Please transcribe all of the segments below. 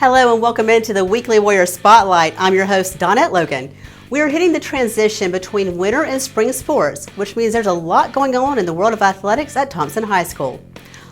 Hello and welcome into the Weekly Warrior Spotlight. I'm your host, Donette Logan. We are hitting the transition between winter and spring sports, which means there's a lot going on in the world of athletics at Thompson High School.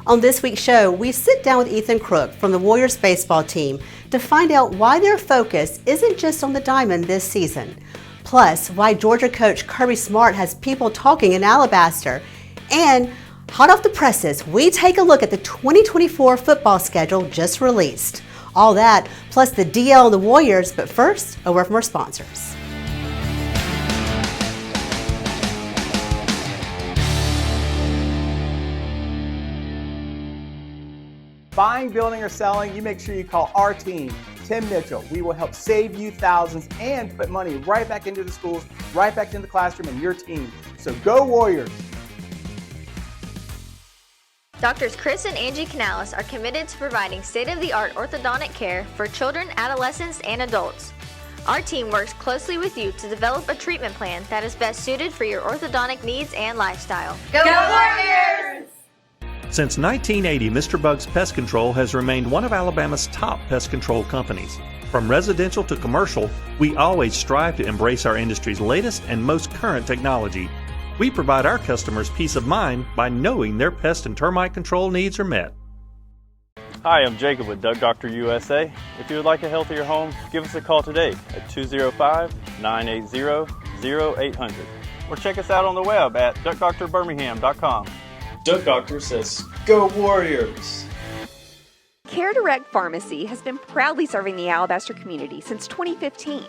On this week's show, we sit down with Ethan Crook from the Warriors baseball team to find out why their focus isn't just on the diamond this season. Plus, why Georgia coach Kirby Smart has people talking in Alabaster. And hot off the presses, we take a look at the 2024 football schedule just released. All that, plus the DL and the Warriors, but first, a word from our sponsors. Buying, building, or selling, you make sure you call our team, Tim Mitchell. We will help save you thousands and put money right back into the schools, right back into the classroom and your team. So go Warriors! Doctors Chris and Angie Canales are committed to providing state-of-the-art orthodontic care for children, adolescents, and adults. Our team works closely with you to develop a treatment plan that is best suited for your orthodontic needs and lifestyle. Go Warriors! Since 1980, Mr. Bug's Pest Control has remained one of Alabama's top pest control companies. From residential to commercial, we always strive to embrace our industry's latest and most current technology. We provide our customers peace of mind by knowing their pest and termite control needs are met. Hi, I'm Jacob with Duck Doctor USA. If you would like a healthier home, give us a call today at 205-980-0800 or check us out on the web at duckdoctorbirmingham.com. Duck Doctor says, go Warriors! Care Direct Pharmacy has been proudly serving the Alabaster community since 2015.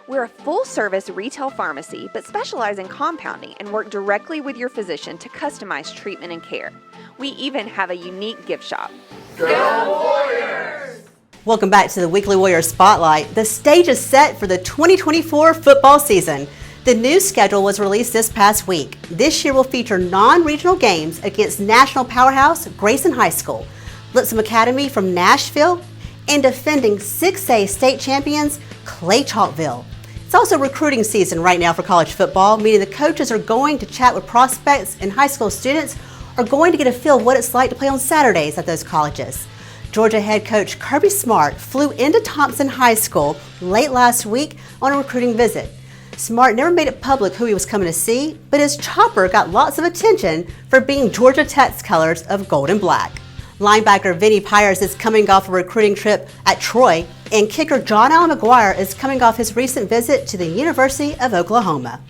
We're a full-service retail pharmacy, but specialize in compounding and work directly with your physician to customize treatment and care. We even have a unique gift shop. Go Warriors! Welcome back to the Weekly Warrior Spotlight. The stage is set for the 2024 football season. The new schedule was released this past week. This year will feature non-regional games against national powerhouse Grayson High School, Lipscomb Academy from Nashville, and defending 6A state champions Clay Chalkville. It's also recruiting season right now for college football, meaning the coaches are going to chat with prospects and high school students are going to get a feel of what it's like to play on Saturdays at those colleges. Georgia head coach Kirby Smart flew into Thompson High School late last week on a recruiting visit. Smart never made it public who he was coming to see, but his chopper got lots of attention for being Georgia Tech's colors of gold and black. Linebacker Vinny Pyers is coming off a recruiting trip at Troy, and kicker John Allen McGuire is coming off his recent visit to the University of Oklahoma.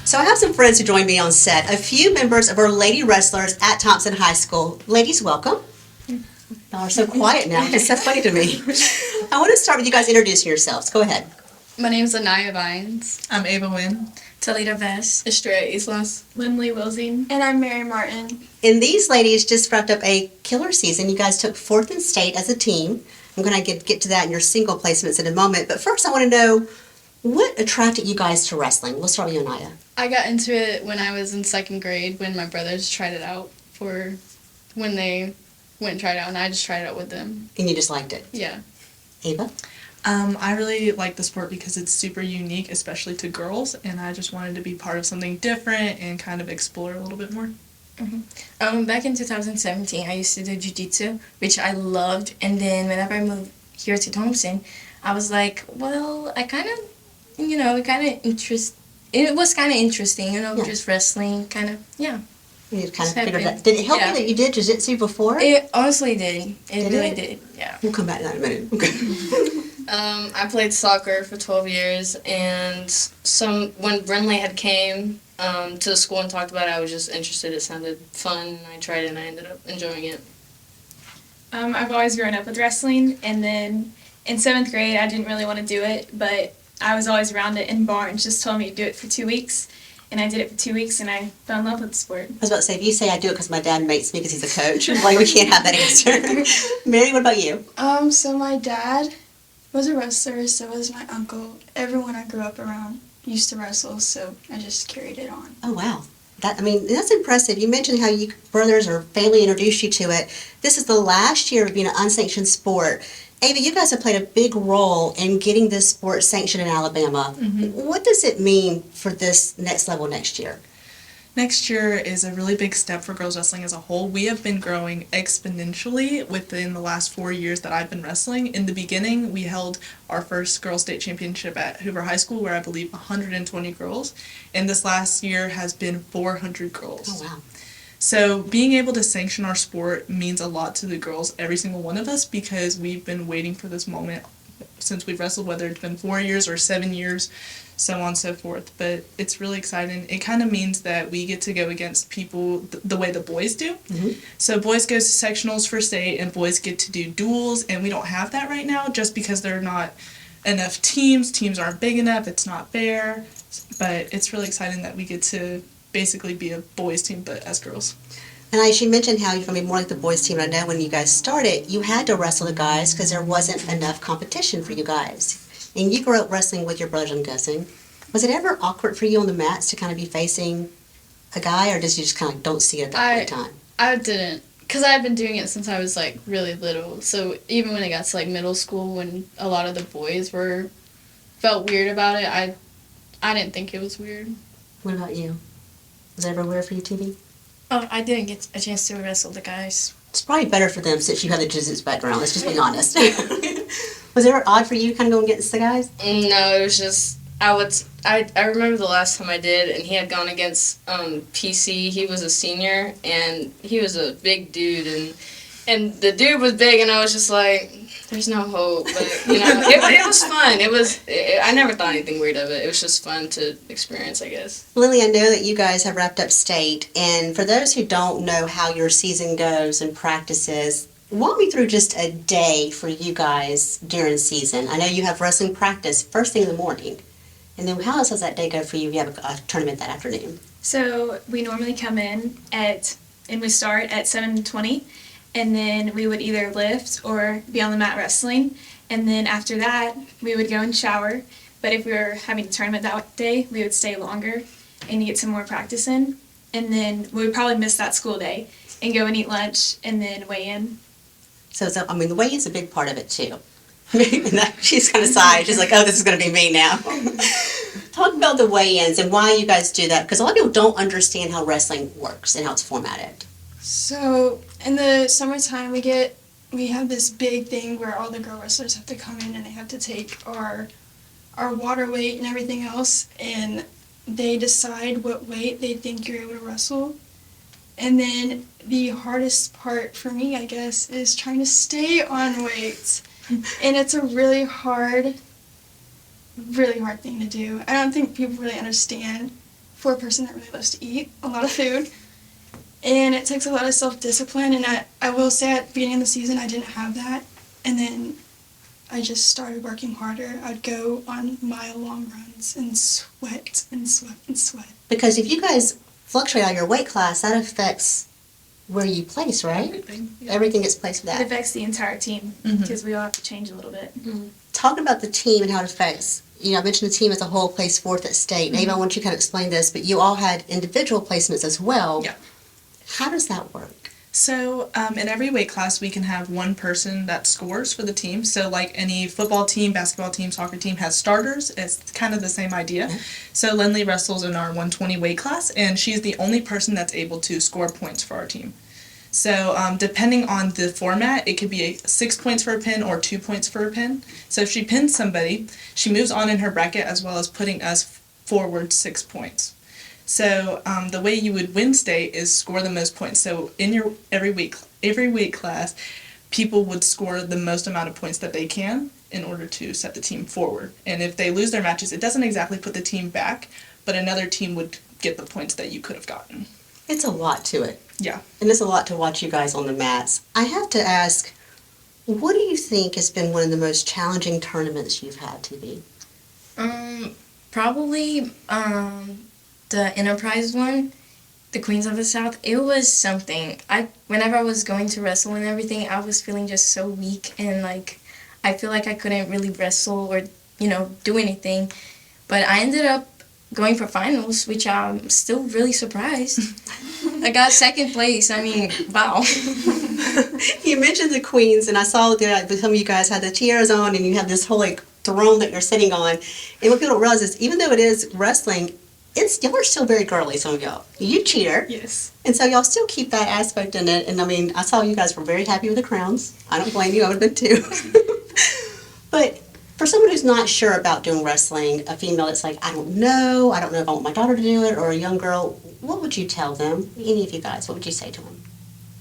So I have some friends who joined me on set, a few members of our lady wrestlers at Thompson High School. Ladies, welcome. Y'all are so quiet now. It's so funny to me. I want to start with you guys introducing yourselves. Go ahead. My name is Anaya Vines. I'm Ava Wynn. Talita Vest. Estrella Islas. Lindley Wilsing. And I'm Mary Martin. And these ladies just wrapped up a killer season. You guys took fourth in state as a team. I'm going to get to that in your single placements in a moment. But first I want to know, what attracted you guys to wrestling? We'll start with you, Anaya. I got into it when I was in second grade when my brothers tried it out when they went and tried it out, and I just tried it out with them. And you just liked it? Yeah. Ava? I really like the sport because it's super unique, especially to girls, and I just wanted to be part of something different and kind of explore a little bit more. Mm-hmm. Back in 2017, I used to do jiu-jitsu, which I loved, and then whenever I moved here to Thompson, I was like, well, it was kind of interesting, just wrestling, kind of, yeah. You kind of figured that. Did it help you that you did jiu-jitsu before? It honestly did. It really did, yeah. We'll come back to that in a minute. Okay. I played soccer for 12 years, and when Brinley had came to the school and talked about it, I was just interested. It sounded fun, and I tried it, and I ended up enjoying it. I've always grown up with wrestling, and then in 7th grade, I didn't really want to do it, but I was always around it, and Barnes just told me to do it for 2 weeks. And I did it for 2 weeks, and I fell in love with the sport. I was about to say, if you say I do it because my dad makes me because he's a coach, like we can't have that answer. Mary, what about you? So my dad was a wrestler, so was my uncle. Everyone I grew up around used to wrestle, so I just carried it on. Oh, wow. That's impressive. You mentioned how you brothers or family introduced you to it. This is the last year of being an unsanctioned sport. Ava, you guys have played a big role in getting this sport sanctioned in Alabama. Mm-hmm. What does it mean for this next level next year? Next year is a really big step for girls wrestling as a whole. We have been growing exponentially within the last 4 years that I've been wrestling. In the beginning, we held our first girls state championship at Hoover High School, where I believe 120 girls, and this last year has been 400 girls. Oh, wow. So being able to sanction our sport means a lot to the girls, every single one of us, because we've been waiting for this moment since we've wrestled, whether it's been 4 years or 7 years, so on and so forth. But it's really exciting. It kind of means that we get to go against people the way the boys do. Mm-hmm. So boys go to sectionals for state, and boys get to do duels, and we don't have that right now just because there are not enough teams. Teams aren't big enough. It's not fair. But it's really exciting that we get to basically be a boys team, but as girls. And I should mention how you're going to be more like the boys team. I know when you guys started, you had to wrestle the guys because there wasn't enough competition for you guys. And you grew up wrestling with your brothers, I'm guessing. Was it ever awkward for you on the mats to kind of be facing a guy, or did you just kind of don't see it at that point in time? I didn't, because I've been doing it since I was like really little. So even when it got to like middle school, when a lot of the boys felt weird about it, I didn't think it was weird. What about you? Was it ever weird for you, TV? Oh, I didn't get a chance to wrestle the guys. It's probably better for them since you have the jiu-jitsu background. Let's just be honest. Was it ever odd for you kind of going against the guys? No, it was just I remember the last time I did, and he had gone against PC. He was a senior, and he was a big dude, and the dude was big, and I was just like, there's no hope. But you know, it was fun. I never thought anything weird of it. It was just fun to experience, I guess. Lily, I know that you guys have wrapped up state, and for those who don't know how your season goes and practices, walk me through just a day for you guys during season. I know you have wrestling practice first thing in the morning. And then how does that day go for you if you have a tournament that afternoon? So we normally come in and we start at 7:20, and then we would either lift or be on the mat wrestling. And then after that, we would go and shower. But if we were having a tournament that day, we would stay longer and get some more practice in. And then we would probably miss that school day and go and eat lunch and then weigh in. So the weigh-in's a big part of it, too. She's kind of sighed. She's like, oh, this is going to be me now. Talk about the weigh-ins and why you guys do that, because a lot of people don't understand how wrestling works and how it's formatted. So in the summertime, we have this big thing where all the girl wrestlers have to come in and they have to take our water weight and everything else, and they decide what weight they think you're able to wrestle. And then the hardest part for me, I guess, is trying to stay on weight. And it's a really hard thing to do. I don't think people really understand for a person that really loves to eat a lot of food. And it takes a lot of self-discipline, and I will say at the beginning of the season I didn't have that. And then I just started working harder. I'd go on mile-long runs and sweat and sweat and sweat. Because if you guys fluctuate on your weight class, that affects where you place, right? Everything. Yeah. Everything gets placed with that. It affects the entire team because we all have to change a little bit. Mm-hmm. Talking about the team and how it affects, I mentioned the team as a whole placed fourth at state. Maybe I want you to kind of explain this, but you all had individual placements as well. Yeah. How does that work? So in every weight class, we can have one person that scores for the team. So like any football team, basketball team, soccer team has starters. It's kind of the same idea. Mm-hmm. So Lindley wrestles in our 120 weight class, and she's the only person that's able to score points for our team. So depending on the format, it could be 6 points for a pin or 2 points for a pin. So if she pins somebody, she moves on in her bracket as well as putting us forward 6 points. So the way you would win state is score the most points. So in your every weight class, people would score the most amount of points that they can in order to set the team forward. And if they lose their matches, it doesn't exactly put the team back, but another team would get the points that you could have gotten. It's a lot to it. Yeah. And it's a lot to watch you guys on the mats. I have to ask, what do you think has been one of the most challenging tournaments you've had, TV? Probably the Enterprise one, the Queens of the South. It was something. Whenever I was going to wrestle and everything, I was feeling just so weak, and I feel like I couldn't really wrestle or do anything. But I ended up going for finals, which I'm still really surprised. I got second place. I mean, wow. You mentioned the Queens, and I saw that some of you guys had the tiaras on, and you have this whole throne that you're sitting on. And what people don't realize is, even though it is wrestling, Y'all are still very girly, some of y'all. You cheater. Yes. And so y'all still keep that aspect in it. And I mean, I saw you guys were very happy with the crowns. I don't blame you, I would have been too. But for someone who's not sure about doing wrestling, a female that's like, I don't know if I want my daughter to do it, or a young girl, what would you tell them? Any of you guys, what would you say to them?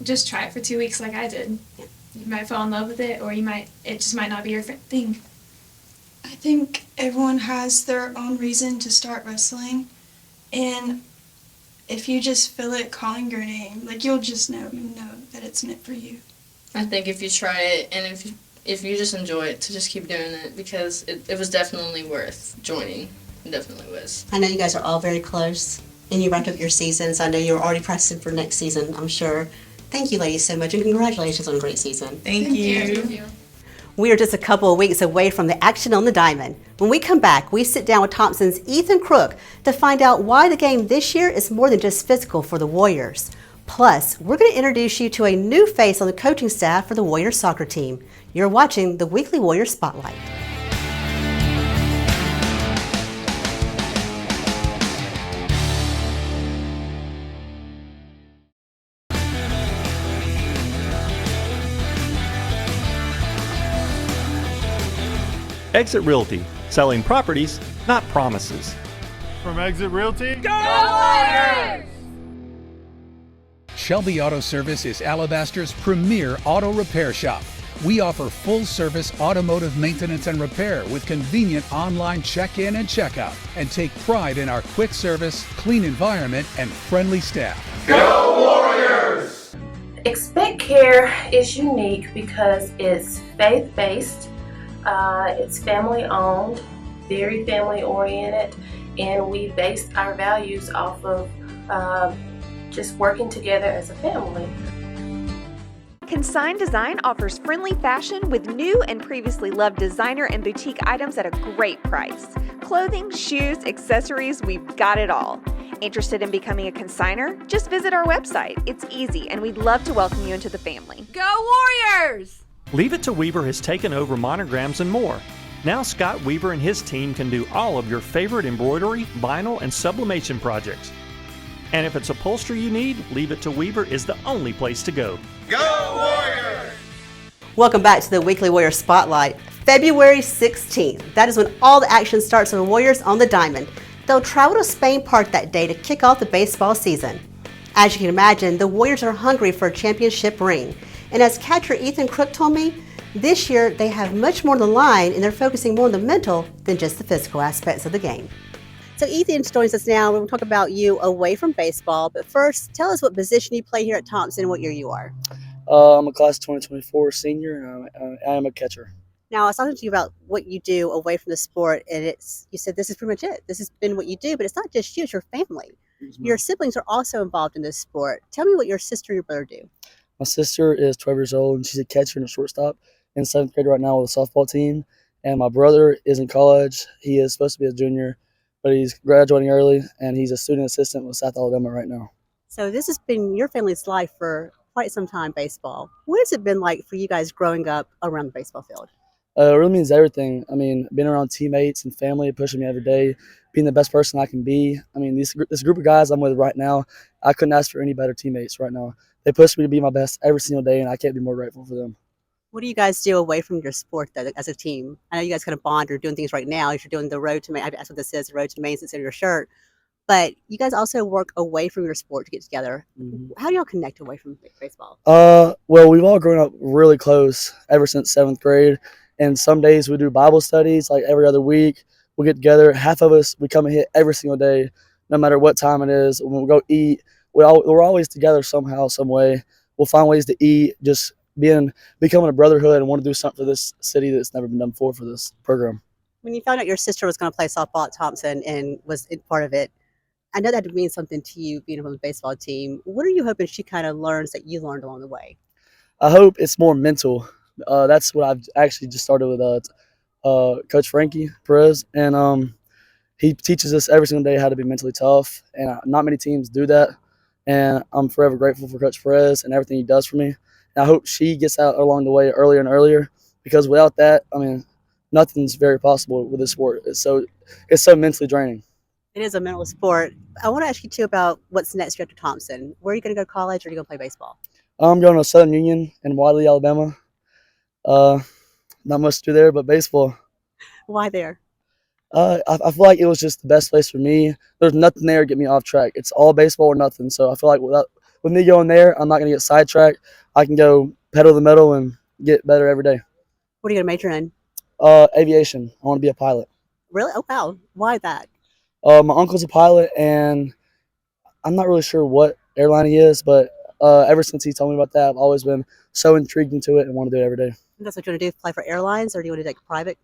Just try it for 2 weeks like I did. Yeah. You might fall in love with it, or it just might not be your thing. I think everyone has their own reason to start wrestling, and if you just feel it calling your name, like you'll just know that it's meant for you. I think if you try it and if you just enjoy it, to just keep doing it, because it was definitely worth joining. It definitely was. I know you guys are all very close, and you wrapped up your seasons. I know you're already practicing for next season, I'm sure. Thank you, ladies, so much, and congratulations on a great season. Thank you. Thank you. We are just a couple of weeks away from the action on the diamond. When we come back, we sit down with Thompson's Ethan Crook to find out why the game this year is more than just physical for the Warriors. Plus, we're going to introduce you to a new face on the coaching staff for the Warriors soccer team. You're watching the Weekly Warriors Spotlight. Exit Realty, selling properties, not promises. From Exit Realty, go Warriors! Shelby Auto Service is Alabaster's premier auto repair shop. We offer full-service automotive maintenance and repair with convenient online check-in and check-out, and take pride in our quick service, clean environment, and friendly staff. Go Warriors! Expect Care is unique because it's faith-based, it's family-owned, very family-oriented, and we base our values off of just working together as a family. Consign Design offers friendly fashion with new and previously loved designer and boutique items at a great price. Clothing, shoes, accessories, we've got it all. Interested in becoming a consigner? Just visit our website. It's easy, and we'd love to welcome you into the family. Go Warriors! Leave It to Weaver has taken over monograms and more. Now Scott Weaver and his team can do all of your favorite embroidery, vinyl, and sublimation projects. And if it's upholstery you need, Leave It to Weaver is the only place to go. Go Warriors! Welcome back to the Weekly Warriors Spotlight. February 16th. That is when all the action starts for the Warriors on the diamond. They'll travel to Spain Park that day to kick off the baseball season. As you can imagine, the Warriors are hungry for a championship ring. And as catcher Ethan Crook told me, this year they have much more on the line, and they're focusing more on the mental than just the physical aspects of the game. So Ethan joins us now. We're going to talk about you away from baseball. But first, tell us what position you play here at Thompson and what year you are. I'm a class 2024 senior, and I am a catcher. Now, I was talking to you about what you do away from the sport, and you said this is pretty much it. This has been what you do, but it's not just you, it's your family. Your siblings are also involved in this sport. Tell me what your sister and your brother do. My sister is 12 years old, and she's a catcher and a shortstop in 7th grade right now with a softball team. And my brother is in college. He is supposed to be a junior, but he's graduating early, and he's a student assistant with South Alabama right now. So this has been your family's life for quite some time, baseball. What has it been like for you guys growing up around the baseball field? It really means everything. I mean, being around teammates and family pushing me every day, being the best person I can be. I mean, this group of guys I'm with right now, I couldn't ask for any better teammates right now. They push me to be my best every single day, and I can't be more grateful for them. What do you guys do away from your sport, though, as a team? I know you guys kind of bond or doing things right now. You're doing the road to Maine. That's what this is, the road to Maine, since in your shirt. But you guys also work away from your sport to get together. Mm-hmm. How do y'all connect away from baseball? Well, we've all grown up really close ever since 7th grade. And some days we do Bible studies, like every other week. We get together. Half of us, we come and hit every single day, no matter what time it is. When we go eat, we're always together somehow, some way. We'll find ways to eat, just becoming a brotherhood and want to do something for this city that's never been done before for this program. When you found out your sister was going to play softball at Thompson and was part of it, I know that would mean something to you being on the baseball team. What are you hoping she kind of learns that you learned along the way? I hope it's more mental. That's what I've actually just started with Coach Frankie Perez, and he teaches us every single day how to be mentally tough, and not many teams do that, and I'm forever grateful for Coach Perez and everything he does for me. And I hope she gets out along the way earlier and earlier, because without that, I mean, nothing's very possible with this sport. It's so mentally draining. It is a mental sport. I want to ask you too about what's next for you after Thompson. Where are you going to go to college, or are you going to play baseball? I'm going to Southern Union in Wadley, Alabama. Not much to do there, but baseball. Why there? I feel like it was just the best place for me. There's nothing there to get me off track. It's all baseball or nothing. So I feel like with me going there, I'm not going to get sidetracked. I can go pedal the metal and get better every day. What are you going to major in? Aviation. I want to be a pilot. Really? Oh, wow. Why that? My uncle's a pilot, and I'm not really sure what airline he is, but ever since he told me about that, I've always been so intrigued into it and want to do it every day. That's what you want to do, fly for airlines, or do you want to take private?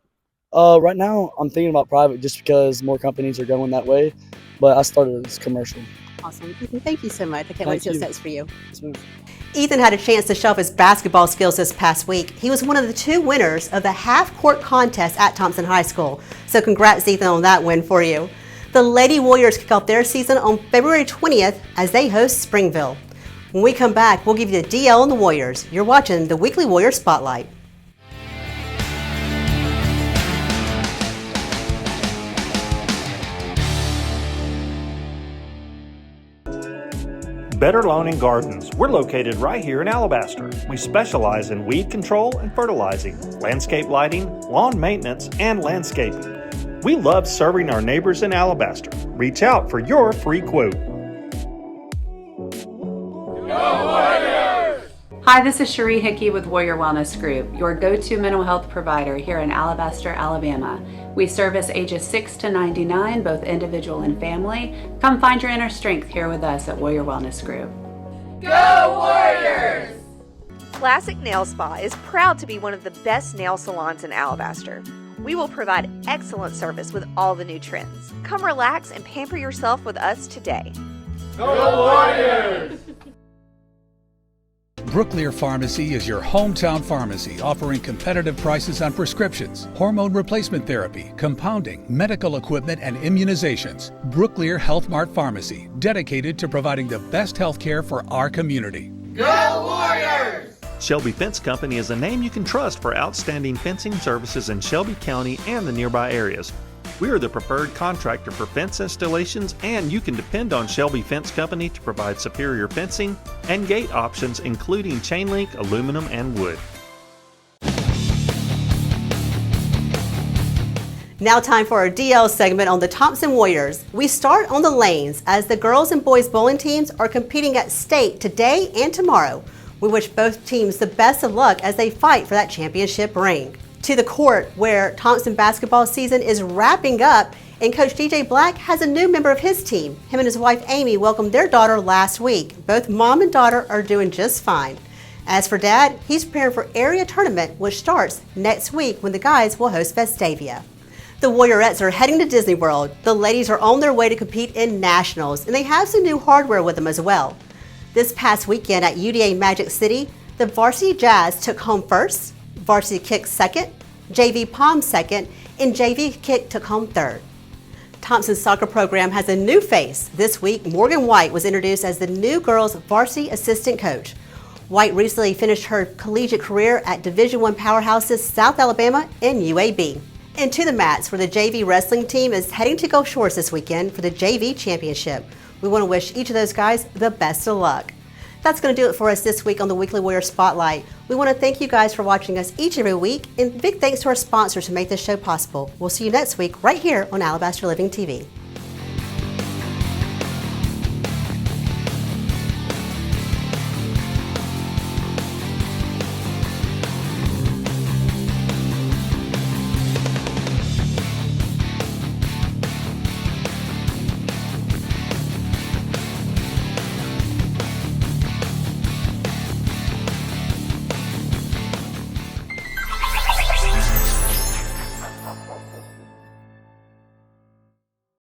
Right now, I'm thinking about private just because more companies are going that way, but I started as commercial. Awesome. Ethan, thank you so much. I can't wait to see what's next for you. Yes, Ethan had a chance to show off his basketball skills this past week. He was one of the 2 winners of the half-court contest at Thompson High School. So congrats, Ethan, on that win for you. The Lady Warriors kick off their season on February 20th as they host Springville. When we come back, we'll give you the DL and the Warriors. You're watching the Weekly Warrior Spotlight. Better Lawn and Gardens. We're located right here in Alabaster. We specialize in weed control and fertilizing, landscape lighting, lawn maintenance, and landscaping. We love serving our neighbors in Alabaster. Reach out for your free quote. Hi, this is Cherie Hickey with Warrior Wellness Group, your go-to mental health provider here in Alabaster, Alabama. We service ages 6 to 99, both individual and family. Come find your inner strength here with us at Warrior Wellness Group. Go Warriors! Classic Nail Spa is proud to be one of the best nail salons in Alabaster. We will provide excellent service with all the new trends. Come relax and pamper yourself with us today. Go Warriors! Brooklear Pharmacy is your hometown pharmacy offering competitive prices on prescriptions, hormone replacement therapy, compounding, medical equipment, and immunizations. Brooklear Health Mart Pharmacy, dedicated to providing the best health care for our community. Go Warriors! Shelby Fence Company is a name you can trust for outstanding fencing services in Shelby County and the nearby areas. We are the preferred contractor for fence installations, and you can depend on Shelby Fence Company to provide superior fencing and gate options, including chain link, aluminum, and wood. Now time for our DL segment on the Thompson Warriors. We start on the lanes as the girls and boys bowling teams are competing at state today and tomorrow. We wish both teams the best of luck as they fight for that championship ring. To the court, where Thompson basketball season is wrapping up, and Coach DJ Black has a new member of his team. Him and his wife Amy welcomed their daughter last week. Both mom and daughter are doing just fine. As for Dad, he's preparing for area tournament, which starts next week when the guys will host Vestavia. The Warriorettes are heading to Disney World. The ladies are on their way to compete in nationals, and they have some new hardware with them as well. This past weekend at UDA Magic City, the Varsity Jazz took home first, Varsity Kick second, JV Palm second, and JV Kick took home third. Thompson's soccer program has a new face. This week, Morgan White was introduced as the new girls' varsity assistant coach. White recently finished her collegiate career at Division I powerhouses South Alabama and UAB. And to the mats, where the JV wrestling team is heading to Gulf Shores this weekend for the JV championship. We want to wish each of those guys the best of luck. That's going to do it for us this week on the Weekly Warrior Spotlight. We want to thank you guys for watching us each and every week, and big thanks to our sponsors who make this show possible. We'll see you next week right here on Alabaster Living TV.